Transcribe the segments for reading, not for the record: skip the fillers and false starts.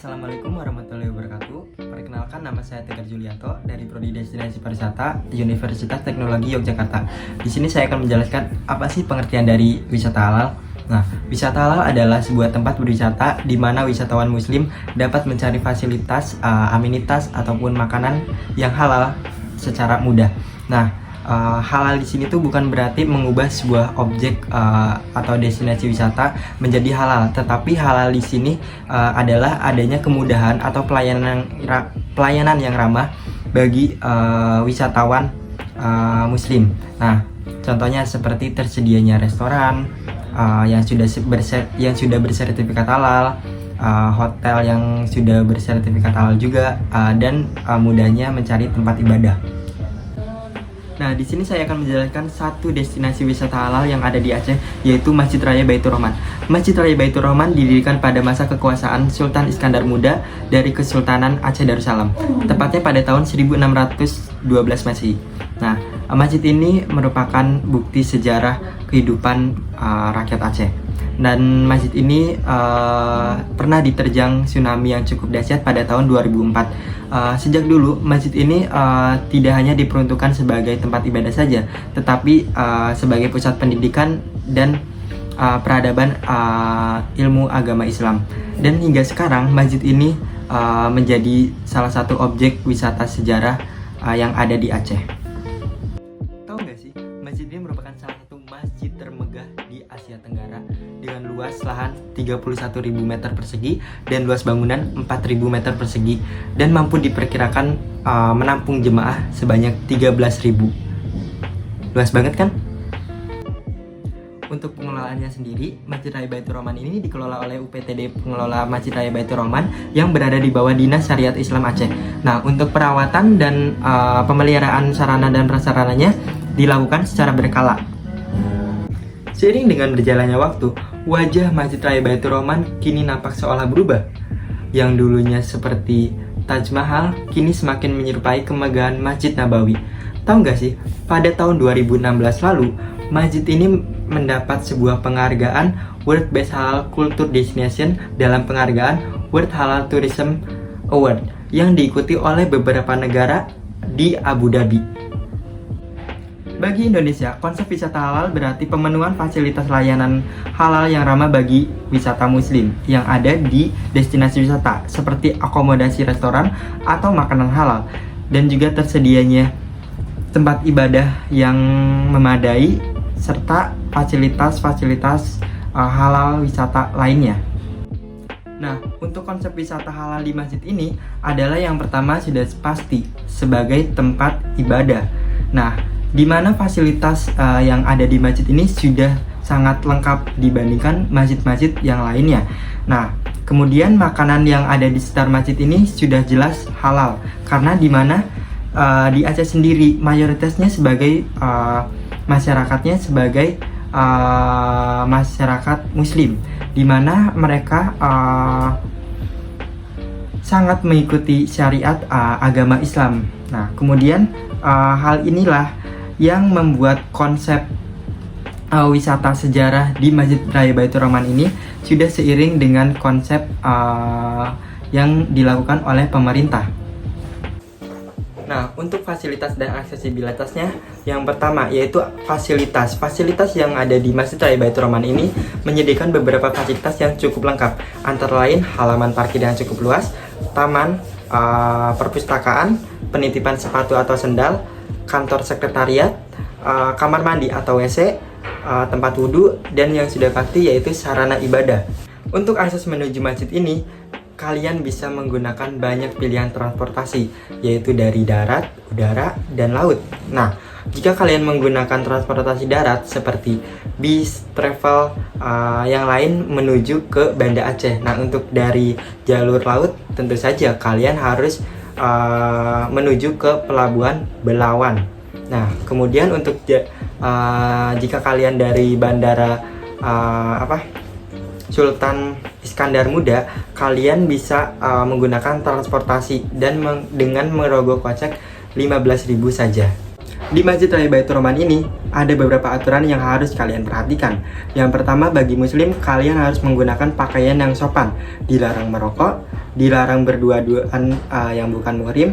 Assalamualaikum warahmatullahi wabarakatuh. Perkenalkan, nama saya Tegar Julianto dari Prodi Destinasi Pariwisata Universitas Teknologi Yogyakarta. Di sini saya akan menjelaskan apa sih pengertian dari wisata halal. Nah, wisata halal adalah sebuah tempat berwisata di mana wisatawan muslim dapat mencari fasilitas, amenitas ataupun makanan yang halal secara mudah. Nah, halal di sini tuh bukan berarti mengubah sebuah objek atau destinasi wisata menjadi halal, tetapi halal di sini adalah adanya kemudahan atau pelayanan yang ramah bagi wisatawan muslim. Nah, contohnya seperti tersedianya restoran yang sudah bersertifikat halal, hotel yang sudah bersertifikat halal juga, dan mudahnya mencari tempat ibadah. Nah, di sini saya akan menjelaskan satu destinasi wisata halal yang ada di Aceh, yaitu Masjid Raya Baitur Rahman. Masjid Raya Baitur Rahman didirikan pada masa kekuasaan Sultan Iskandar Muda dari Kesultanan Aceh Darussalam, tepatnya pada tahun 1612 Masehi. Nah, masjid ini merupakan bukti sejarah kehidupan rakyat Aceh. Dan masjid ini pernah diterjang tsunami yang cukup dahsyat pada tahun 2004. Sejak dulu, masjid ini tidak hanya diperuntukkan sebagai tempat ibadah saja, tetapi sebagai pusat pendidikan dan peradaban ilmu agama Islam. Dan hingga sekarang, masjid ini menjadi salah satu objek wisata sejarah yang ada di Aceh. Tahu nggak sih, masjid ini merupakan salah satu masjid termegah di Asia Tenggara dengan luas lahan 31.000 meter persegi dan luas bangunan 4.000 meter persegi, dan mampu diperkirakan menampung jemaah sebanyak 13.000. Luas banget kan? Untuk pengelolaannya sendiri, Masjid Raya Baitur Rahman ini dikelola oleh UPTD Pengelola Masjid Raya Baitur Rahman yang berada di bawah Dinas Syariat Islam Aceh. Nah, untuk perawatan dan pemeliharaan sarana dan prasarananya dilakukan secara berkala. Seiring dengan berjalannya waktu, wajah Masjid Raya Baitur Rahman kini nampak seolah berubah. Yang dulunya seperti Taj Mahal, kini semakin menyerupai kemegahan Masjid Nabawi. Tahu nggak sih, pada tahun 2016 lalu, masjid ini mendapat sebuah penghargaan World Best Halal Culture Destination dalam penghargaan World Halal Tourism Award yang diikuti oleh beberapa negara di Abu Dhabi. Bagi Indonesia, konsep wisata halal berarti pemenuhan fasilitas layanan halal yang ramah bagi wisata muslim yang ada di destinasi wisata, seperti akomodasi restoran atau makanan halal, dan juga tersedianya tempat ibadah yang memadai, serta fasilitas-fasilitas halal wisata lainnya. Nah, untuk konsep wisata halal di masjid ini adalah yang pertama sudah pasti sebagai tempat ibadah. Nah, di mana fasilitas yang ada di masjid ini sudah sangat lengkap dibandingkan masjid-masjid yang lainnya. Nah, kemudian makanan yang ada di sekitar masjid ini sudah jelas halal, karena di mana di Aceh sendiri mayoritasnya sebagai masyarakatnya sebagai masyarakat muslim, di mana mereka sangat mengikuti syariat agama Islam. Nah, kemudian hal inilah yang membuat konsep wisata sejarah di Masjid Raya Baitur Rahman ini sudah seiring dengan konsep yang dilakukan oleh pemerintah. Nah, untuk fasilitas dan aksesibilitasnya, yang pertama yaitu fasilitas. Fasilitas yang ada di Masjid Raya Baitur Rahman ini menyediakan beberapa fasilitas yang cukup lengkap, antara lain halaman parkir yang cukup luas, taman, perpustakaan, penitipan sepatu atau sendal, kantor sekretariat, kamar mandi atau WC, tempat wudhu, dan yang sudah pasti yaitu sarana ibadah. Untuk akses menuju masjid ini, kalian bisa menggunakan banyak pilihan transportasi, yaitu dari darat, udara, dan laut. Nah, jika kalian menggunakan transportasi darat seperti bis, travel, yang lain menuju ke Banda Aceh. Nah, untuk dari jalur laut, tentu saja kalian harus menuju ke Pelabuhan Belawan. Nah, kemudian untuk jika kalian dari bandara Sultan Iskandar Muda, kalian bisa menggunakan transportasi dan dengan merogoh kocek 15.000 saja. Di Masjid Raya Baitur Rahman ini ada beberapa aturan yang harus kalian perhatikan. Yang pertama, bagi muslim kalian harus menggunakan pakaian yang sopan, dilarang merokok, dilarang berdua-duaan yang bukan muhrim,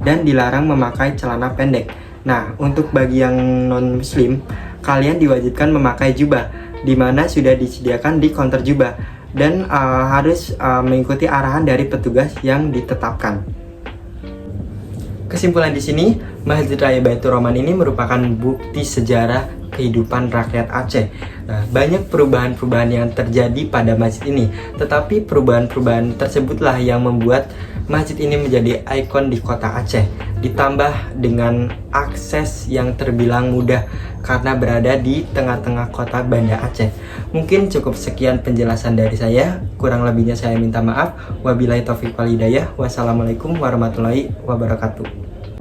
dan dilarang memakai celana pendek. Nah, untuk bagi yang non-muslim, kalian diwajibkan memakai jubah, di mana sudah disediakan di counter jubah, dan harus mengikuti arahan dari petugas yang ditetapkan. Kesimpulan di sini, Masjid Raya Baitur Rahman ini merupakan bukti sejarah kehidupan rakyat Aceh. Nah, banyak perubahan-perubahan yang terjadi pada masjid ini, tetapi perubahan-perubahan tersebutlah yang membuat masjid ini menjadi ikon di kota Aceh. Ditambah dengan akses yang terbilang mudah karena berada di tengah-tengah kota Banda Aceh. Mungkin cukup sekian penjelasan dari saya. Kurang lebihnya saya minta maaf. Wabillahi taufiq wal hidayah. Wassalamualaikum warahmatullahi wabarakatuh.